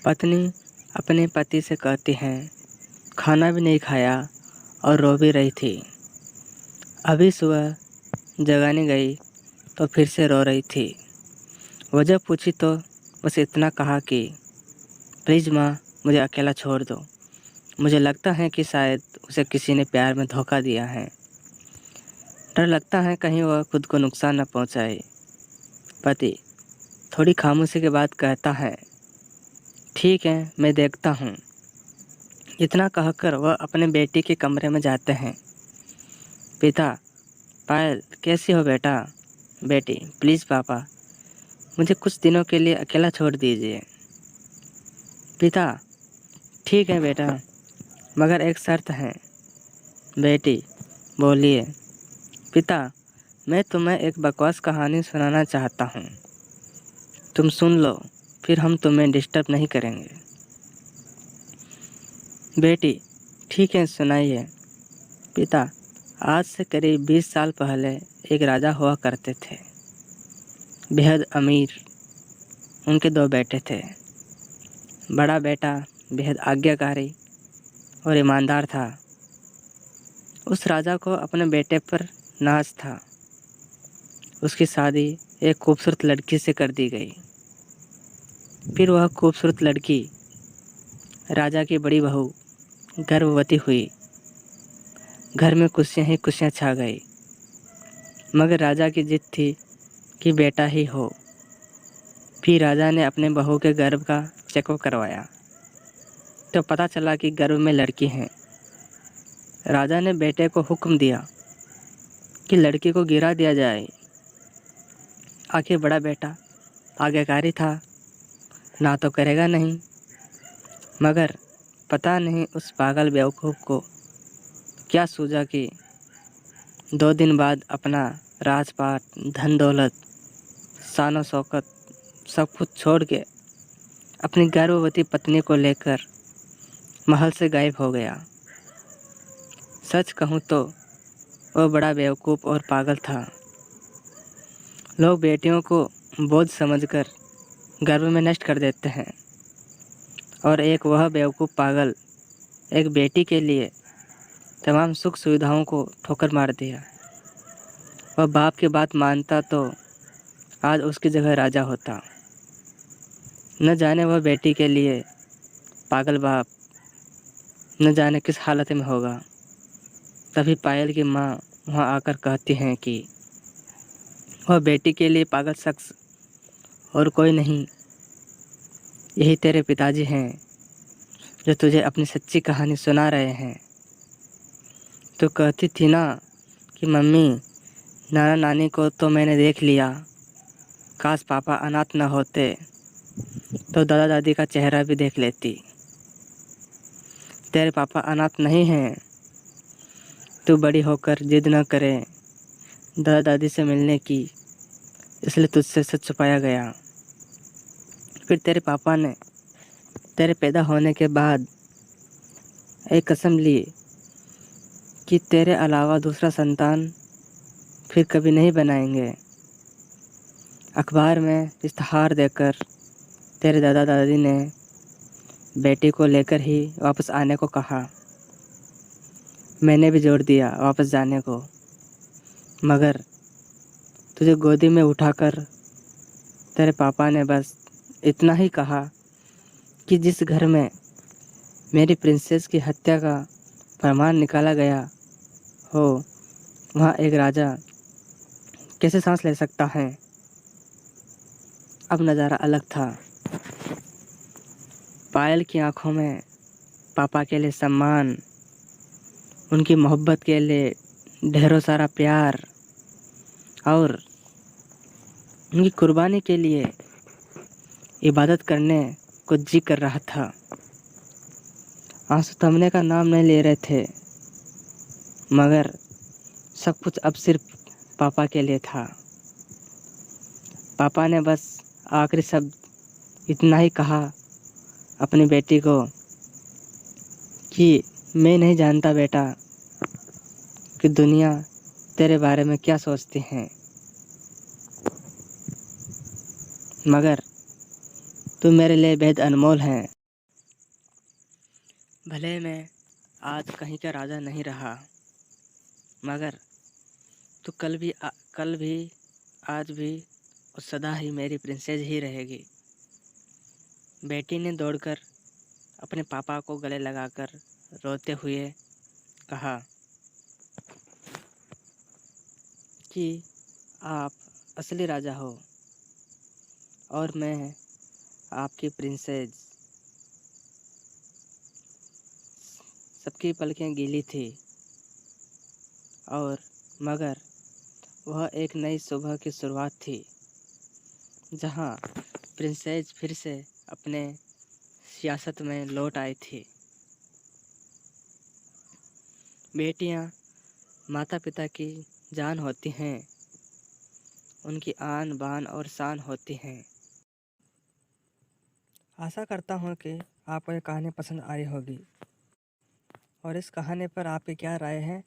पत्नी अपने पति से कहती है, खाना भी नहीं खाया और रो भी रही थी। अभी सुबह जगाने गई तो फिर से रो रही थी। वजह पूछी तो बस इतना कहा कि प्लीज़ माँ, मुझे अकेला छोड़ दो। मुझे लगता है कि शायद उसे किसी ने प्यार में धोखा दिया है। डर लगता है कहीं वह खुद को नुकसान न पहुँचाए। पति थोड़ी खामोशी के बाद कहता है, ठीक है, मैं देखता हूँ। इतना कहकर वह अपने बेटी के कमरे में जाते हैं। पिता, पायल कैसी हो बेटा? बेटी, प्लीज़ पापा, मुझे कुछ दिनों के लिए अकेला छोड़ दीजिए। पिता, ठीक है बेटा, मगर एक शर्त है। बेटी, बोलिए। पिता, मैं तुम्हें एक बकवास कहानी सुनाना चाहता हूँ। तुम सुन लो, फिर हम तुम्हें डिस्टर्ब नहीं करेंगे। बेटी, ठीक है, सुनाइए। पिता, आज से करीब 20 साल पहले एक राजा हुआ करते थे, बेहद अमीर। उनके 2 बेटे थे। बड़ा बेटा बेहद आज्ञाकारी और ईमानदार था। उस राजा को अपने बेटे पर नाज था। उसकी शादी एक खूबसूरत लड़की से कर दी गई। फिर वह खूबसूरत लड़की, राजा की बड़ी बहू, गर्भवती हुई। घर में खुशियाँ ही खुशियाँ छा गई। मगर राजा की जिद थी कि बेटा ही हो। फिर राजा ने अपने बहू के गर्भ का चेकअप करवाया तो पता चला कि गर्भ में लड़की है। राजा ने बेटे को हुक्म दिया कि लड़की को गिरा दिया जाए। आखिर बड़ा बेटा आज्ञाकारी था, ना तो करेगा नहीं। मगर पता नहीं उस पागल बेवकूफ़ को क्या सूझा कि 2 दिन बाद अपना राजपाट, धन दौलत, शान शौकत सब कुछ छोड़ के अपनी गर्भवती पत्नी को लेकर महल से गायब हो गया। सच कहूँ तो वह बड़ा बेवकूफ़ और पागल था। लोग बेटियों को बोझ समझकर गर्भ में नष्ट कर देते हैं, और एक वह बेवकूफ़ पागल एक बेटी के लिए तमाम सुख सुविधाओं को ठोकर मार दिया। वह बाप की बात मानता तो आज उसकी जगह राजा होता। न जाने वह बेटी के लिए पागल बाप न जाने किस हालत में होगा। तभी पायल की माँ वहाँ आकर कहती हैं कि वह बेटी के लिए पागल शख्स और कोई नहीं, यही तेरे पिताजी हैं जो तुझे अपनी सच्ची कहानी सुना रहे हैं। तो कहती थी ना कि मम्मी, नाना नानी को तो मैंने देख लिया, काश पापा अनाथ न होते तो दादा दादी का चेहरा भी देख लेती। तेरे पापा अनाथ नहीं हैं। तू बड़ी होकर जिद न करे दादा दादी से मिलने की, इसलिए तुझसे सच छुपाया गया। फिर तेरे पापा ने तेरे पैदा होने के बाद एक कसम ली कि तेरे अलावा दूसरा संतान फिर कभी नहीं बनाएंगे। अखबार में इश्तहार देकर तेरे दादा दादी ने बेटी को लेकर ही वापस आने को कहा। मैंने भी जोर दिया वापस जाने को, मगर तुझे गोदी में उठाकर तेरे पापा ने बस इतना ही कहा कि जिस घर में मेरी प्रिंसेस की हत्या का प्रमाण निकाला गया हो, वहाँ एक राजा कैसे सांस ले सकता है। अब नज़ारा अलग था। पायल की आंखों में पापा के लिए सम्मान, उनकी मोहब्बत के लिए ढेरों सारा प्यार और उनकी कुर्बानी के लिए इबादत करने को जी कर रहा था। आंसू थमने का नाम नहीं ले रहे थे, मगर सब कुछ अब सिर्फ पापा के लिए था। पापा ने बस आखिरी शब्द इतना ही कहा अपनी बेटी को कि मैं नहीं जानता बेटा कि दुनिया तेरे बारे में क्या सोचती है, मगर तुम मेरे लिए बेहद अनमोल हैं। भले मैं आज कहीं का राजा नहीं रहा, मगर तू कल भी आज भी और सदा ही मेरी प्रिंसेस ही रहेगी। बेटी ने दौड़कर अपने पापा को गले लगाकर रोते हुए कहा कि आप असली राजा हो और मैं आपकी प्रिंसेस। सबकी पलकें गीली थी और मगर वह एक नई सुबह की शुरुआत थी, जहां प्रिंसेस फिर से अपने सियासत में लौट आई थी। बेटियां माता पिता की जान होती हैं, उनकी आन बान और शान होती हैं। आशा करता हूँ कि आपको ये कहानी पसंद आई होगी और इस कहानी पर आपकी क्या राय है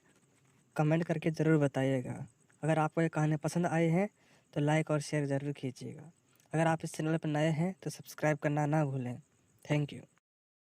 कमेंट करके ज़रूर बताइएगा। अगर आपको ये कहानी पसंद आई है तो लाइक और शेयर ज़रूर कीजिएगा। अगर आप इस चैनल पर नए हैं तो सब्सक्राइब करना ना भूलें। Thank you.